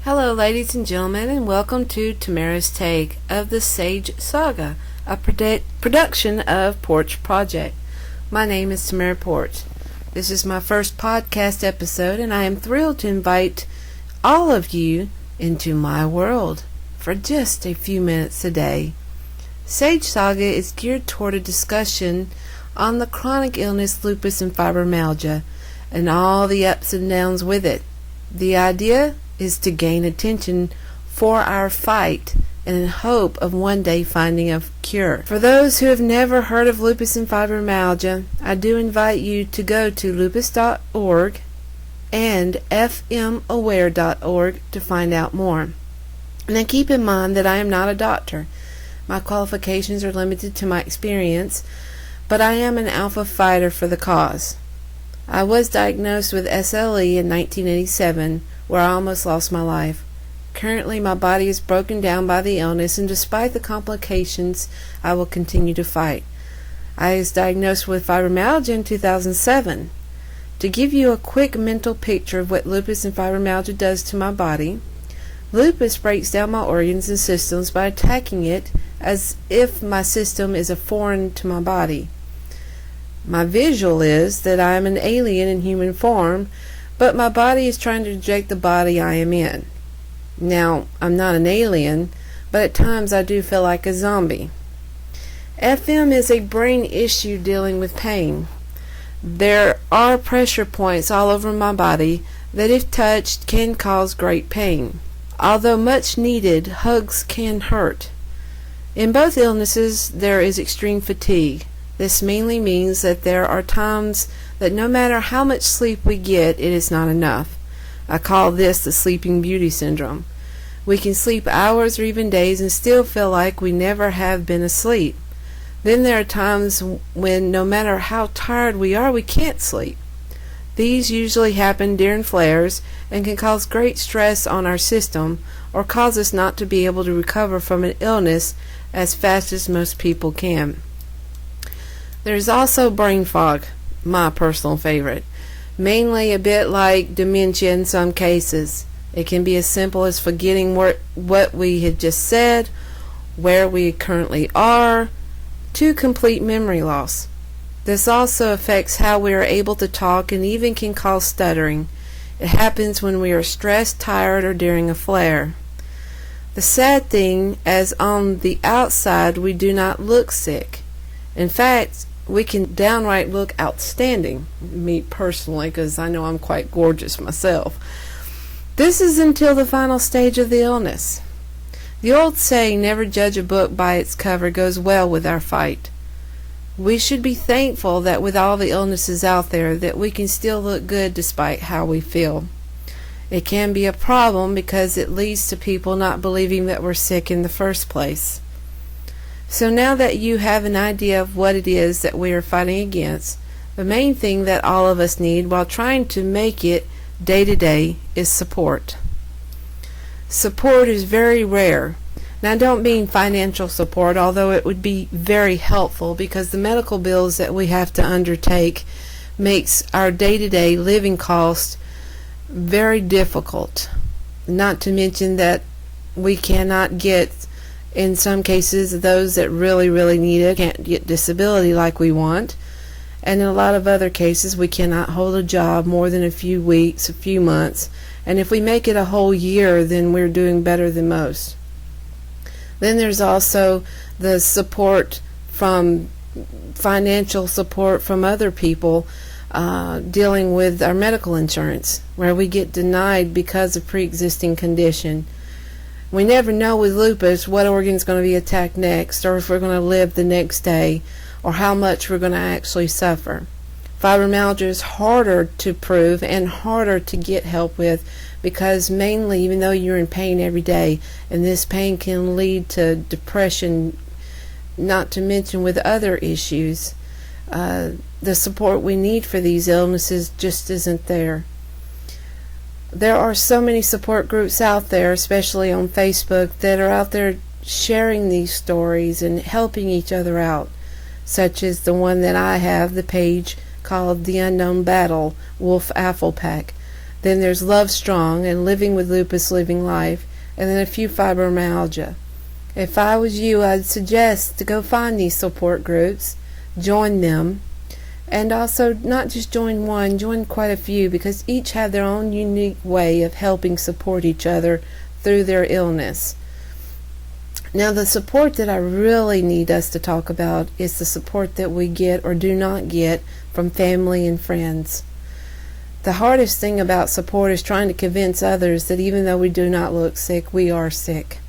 Hello, ladies and gentlemen, and welcome to Tamara's Take of the Sage Saga, a production of Poarch Project. My name is Tamara Poarch. This is my first podcast episode, and I am thrilled to invite all of you into my world for just a few minutes a day. Sage Saga is geared toward a discussion on the chronic illness lupus and fibromyalgia and all the ups and downs with it. The idea is to gain attention for our fight and in hope of one day finding a cure. For those who have never heard of lupus and fibromyalgia, I do invite you to go to lupus.org and fmaware.org to find out more. Now keep in mind that I am not a doctor. My qualifications are limited to my experience, but I am an alpha fighter for the cause. I was diagnosed with SLE in 1987, where I almost lost my life. Currently, my body is broken down by the illness, and despite the complications, I will continue to fight. I was diagnosed with fibromyalgia in 2007. To give you a quick mental picture of what lupus and fibromyalgia does to my body, lupus breaks down my organs and systems by attacking it as if my system is a foreign to my body. My visual is that I am an alien in human form, but my body is trying to reject the body I am in. Now, I'm not an alien, but at times I do feel like a zombie. FM is a brain issue dealing with pain. There are pressure points all over my body that, if touched, can cause great pain. Although much needed, hugs can hurt. In both illnesses, there is extreme fatigue. This mainly means that there are times that no matter how much sleep we get, it is not enough. I call this the sleeping beauty syndrome. We can sleep hours or even days and still feel like we never have been asleep. Then there are times when no matter how tired we are, we can't sleep. These usually happen during flares and can cause great stress on our system or cause us not to be able to recover from an illness as fast as most people can. There's also brain fog, my personal favorite, mainly a bit like dementia in some cases. It can be as simple as forgetting what we had just said, where we currently are, to complete memory loss. This also affects how we are able to talk and even can cause stuttering. It happens when we are stressed, tired, or during a flare. The sad thing is, on the outside we do not look sick. In fact, we can downright look outstanding, me personally, because I know I'm quite gorgeous myself. This is until the final stage of the illness. The old saying, never judge a book by its cover, goes well with our fight. We should be thankful that with all the illnesses out there, that we can still look good despite how we feel. It can be a problem because it leads to people not believing that we're sick in the first place. So now that you have an idea of what it is that we are fighting against, the main thing that all of us need while trying to make it day to day is support. Support is very rare. Now, I don't mean financial support, although it would be very helpful because the medical bills that we have to undertake makes our day-to-day living costs very difficult. Not to mention that we cannot get, in some cases, those that really need it can't get disability like we want. And in a lot of other cases, we cannot hold a job more than a few weeks, a few months. And if we make it a whole year, then we're doing better than most. Then there's also the support from financial support from other people dealing with our medical insurance, where we get denied because of pre-existing condition. We never know with lupus what organ is going to be attacked next, or if we're going to live the next day, or how much we're going to actually suffer. Fibromyalgia is harder to prove and harder to get help with because mainly, even though you're in pain every day, and this pain can lead to depression, not to mention with other issues, the support we need for these illnesses just isn't there. There are so many support groups out there, especially on Facebook, that are out there sharing these stories and helping each other out, such as the one that I have, the page called The Unknown Battle, Wolf Apple Pack. Then there's Love Strong and Living with Lupus, Living Life, and then a few fibromyalgia. If I was you, I'd suggest to go find these support groups, join them, and also not just join one, join quite a few, because each have their own unique way of helping support each other through their illness. Now, the support that I really need us to talk about is the support that we get or do not get from family and friends. The hardest thing about support is trying to convince others that even though we do not look sick, we are sick.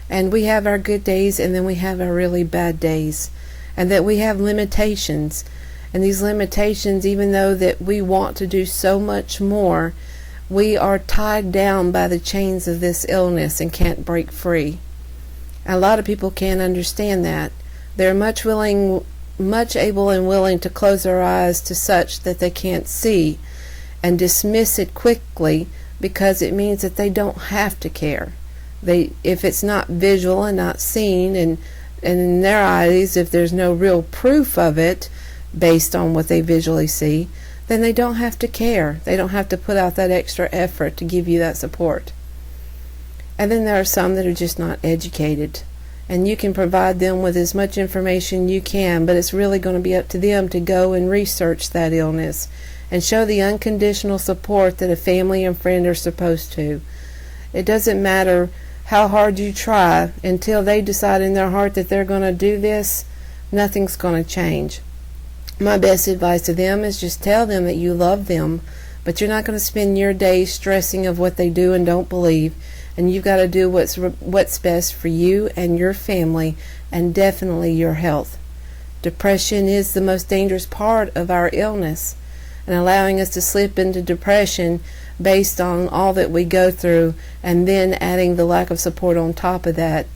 And we have our good days, and then we have our really bad days. And that we have limitations. And these limitations, even though that we want to do so much more, we are tied down by the chains of this illness and can't break free. A lot of people can't understand that. They're much able and willing to close their eyes to such that they can't see, and dismiss it quickly because it means that they don't have to care. If it's not visual and not seen, and in their eyes, if there's no real proof of it based on what they visually see, then they don't have to care. They don't have to put out that extra effort to give you that support. And then there are some that are just not educated, and you can provide them with as much information you can, but it's really going to be up to them to go and research that illness and show the unconditional support that a family and friend are supposed to. It doesn't matter how hard you try, until they decide in their heart that they're going to do this, nothing's going to change. My best advice to them is just tell them that you love them, but you're not going to spend your days stressing of what they do and don't believe, and you've got to do what's best for you and your family, and definitely your health. Depression is the most dangerous part of our illness, and allowing us to slip into depression based on all that we go through, and then adding the lack of support on top of that,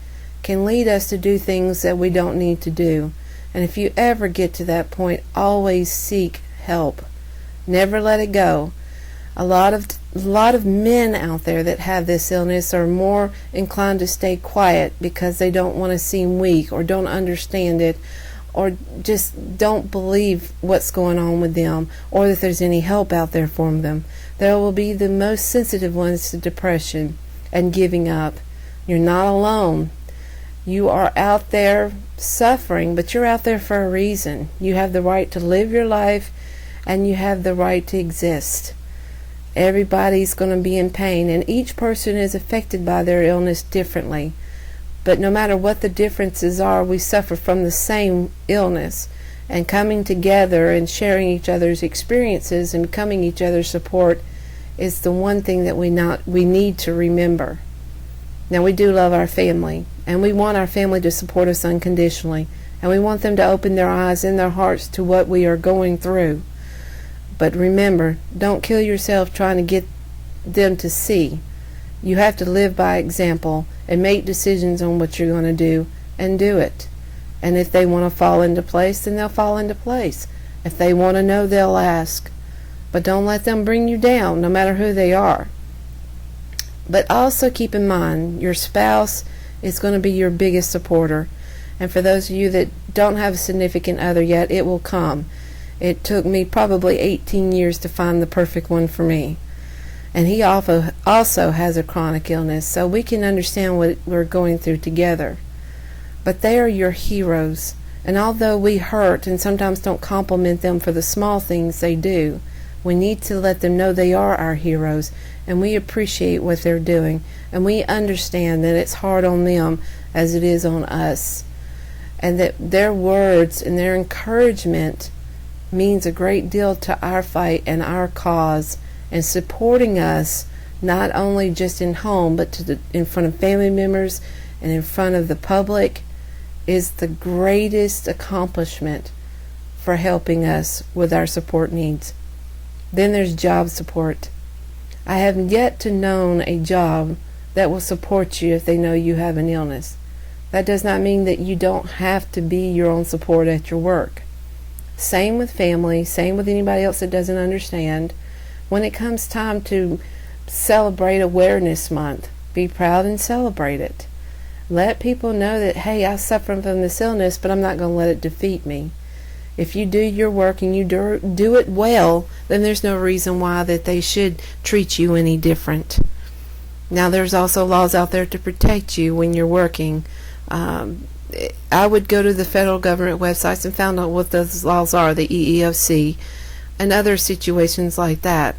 can lead us to do things that we don't need to do. And if you ever get to that point, always seek help. Never let it go. A lot of men out there that have this illness are more inclined to stay quiet because they don't want to seem weak, or don't understand it, or just don't believe what's going on with them, or that there's any help out there for them. They will be the most sensitive ones to depression and giving up. You're not alone. You are out there suffering, but you're out there for a reason. You have the right to live your life, and you have the right to exist. Everybody's going to be in pain, and each person is affected by their illness differently. But no matter what the differences are, we suffer from the same illness, and coming together and sharing each other's experiences and becoming each other's support is the one thing that we need to remember. Now, we do love our family, and we want our family to support us unconditionally, and we want them to open their eyes and their hearts to what we are going through. But remember, don't kill yourself trying to get them to see. You have to live by example and make decisions on what you're going to do, and do it. And if they want to fall into place, then they'll fall into place. If they want to know, they'll ask. But don't let them bring you down, no matter who they are. But also keep in mind, your spouse is going to be your biggest supporter. And for those of you that don't have a significant other yet, it will come. It took me probably 18 years to find the perfect one for me. And he also has a chronic illness, so we can understand what we're going through together. But they are your heroes, and although we hurt and sometimes don't compliment them for the small things they do, we need to let them know they are our heroes, and we appreciate what they're doing, and we understand that it's hard on them as it is on us, and that their words and their encouragement means a great deal to our fight and our cause, and supporting us not only just in home, but in front of family members and in front of the public, is the greatest accomplishment for helping us with our support needs. Then there's job support. I have yet to know a job that will support you if they know you have an illness. That does not mean that you don't have to be your own support at your work. Same with family, same with anybody else that doesn't understand. When it comes time to celebrate Awareness Month, be proud and celebrate it. Let people know that, hey, I suffer from this illness, but I'm not going to let it defeat me. If you do your work and you do it well, then there's no reason why that they should treat you any different. Now, there's also laws out there to protect you when you're working. I would go to the federal government websites and find out what those laws are, the EEOC, and other situations like that.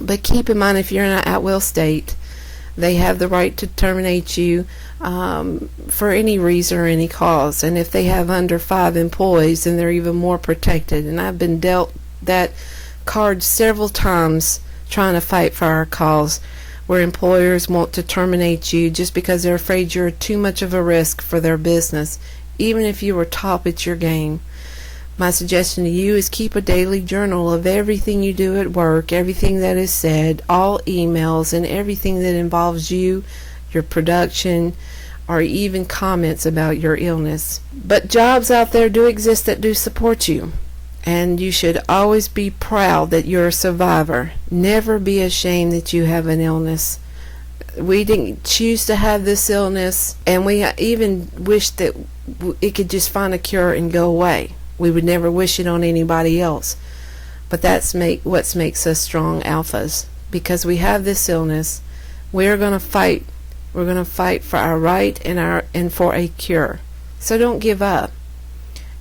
But keep in mind, if you're in an at-will state, they have the right to terminate you for any reason or any cause. And if they have under 5 employees, then they're even more protected. And I've been dealt that card several times trying to fight for our cause, where employers want to terminate you just because they're afraid you're too much of a risk for their business, even if you were top at your game. My suggestion to you is keep a daily journal of everything you do at work, everything that is said, all emails, and everything that involves you, your production, or even comments about your illness. But jobs out there do exist that do support you. And you should always be proud that you're a survivor. Never be ashamed that you have an illness. We didn't choose to have this illness, and we even wish that it could just find a cure and go away. We would never wish it on anybody else. But that's what makes us strong alphas. Because we have this illness, we're going to fight. We're going to fight for our right and for a cure. So don't give up.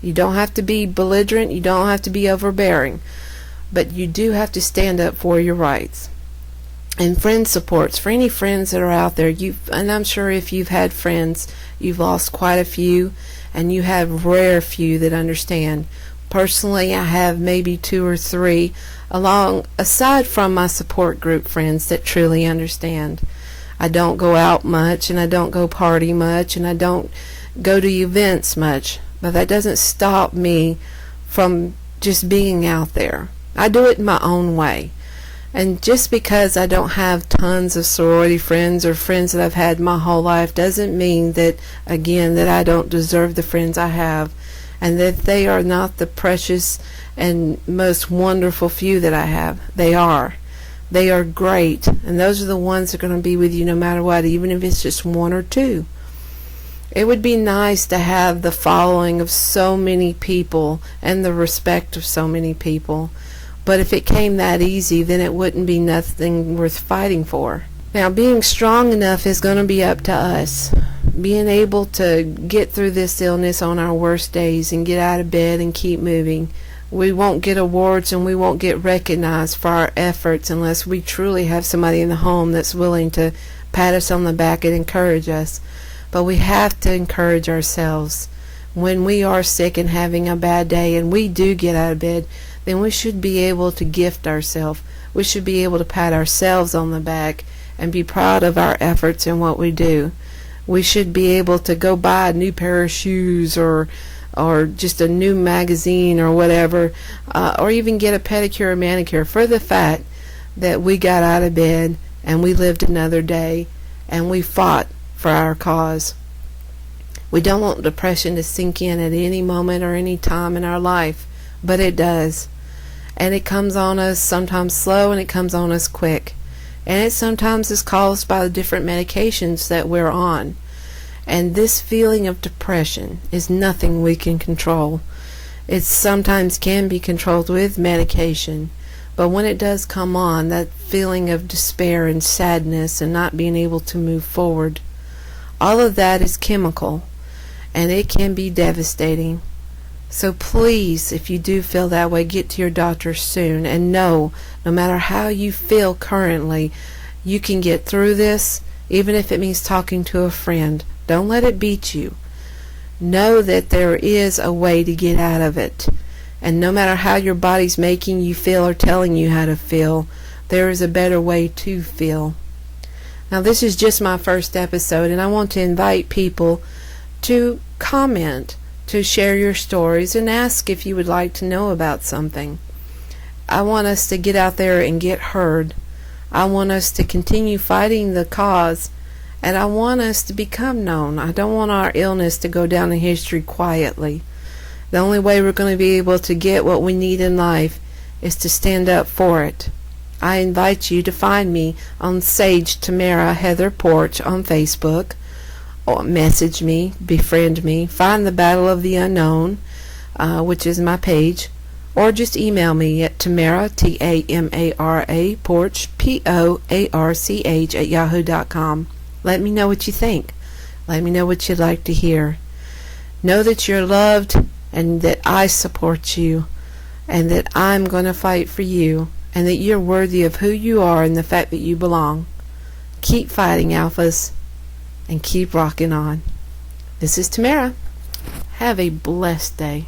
You don't have to be belligerent, you don't have to be overbearing, but you do have to stand up for your rights. And friend supports, for any friends that are out there, and I'm sure if you've had friends, you've lost quite a few, and you have rare few that understand. Personally, I have maybe 2 or 3, aside from my support group friends that truly understand. I don't go out much, and I don't go party much, and I don't go to events much. But that doesn't stop me from just being out there. I do it in my own way. And just because I don't have tons of sorority friends or friends that I've had my whole life doesn't mean that, again, that I don't deserve the friends I have, and that they are not the precious and most wonderful few that I have. They are. They are great. And those are the ones that are going to be with you no matter what, even if it's just 1 or 2. It would be nice to have the following of so many people and the respect of so many people. But if it came that easy, then it wouldn't be nothing worth fighting for. Now, being strong enough is going to be up to us. Being able to get through this illness on our worst days and get out of bed and keep moving. We won't get awards and we won't get recognized for our efforts unless we truly have somebody in the home that's willing to pat us on the back and encourage us. But we have to encourage ourselves. When we are sick and having a bad day and we do get out of bed, then we should be able to gift ourselves. We should be able to pat ourselves on the back and be proud of our efforts and what we do. We should be able to go buy a new pair of shoes or just a new magazine or whatever, or even get a pedicure or manicure for the fact that we got out of bed and we lived another day and we fought for our cause. We don't want depression to sink in at any moment or any time in our life, but it does. And it comes on us sometimes slow and it comes on us quick. And it sometimes is caused by the different medications that we're on. And this feeling of depression is nothing we can control. It sometimes can be controlled with medication, but when it does come on, that feeling of despair and sadness and not being able to move forward, all of that is chemical, and it can be devastating. So please, if you do feel that way, get to your doctor soon, and know, no matter how you feel currently, you can get through this, even if it means talking to a friend. Don't let it beat you. Know that there is a way to get out of it. And no matter how your body's making you feel or telling you how to feel, there is a better way to feel. Now, this is just my first episode, and I want to invite people to comment, to share your stories, and ask if you would like to know about something. I want us to get out there and get heard. I want us to continue fighting the cause, and I want us to become known. I don't want our illness to go down in history quietly. The only way we're going to be able to get what we need in life is to stand up for it. I invite you to find me on Sage Tamara Heather Poarch on Facebook, or message me, befriend me, find the Battle of the Unknown, which is my page, or just email me at Tamara, Tamara, Poarch, Poarch at yahoo.com. Let me know what you think. Let me know what you'd like to hear. Know that you're loved and that I support you and that I'm going to fight for you and that you're worthy of who you are and the fact that you belong. Keep fighting, Alphas, and keep rocking on. This is Tamara. Have a blessed day.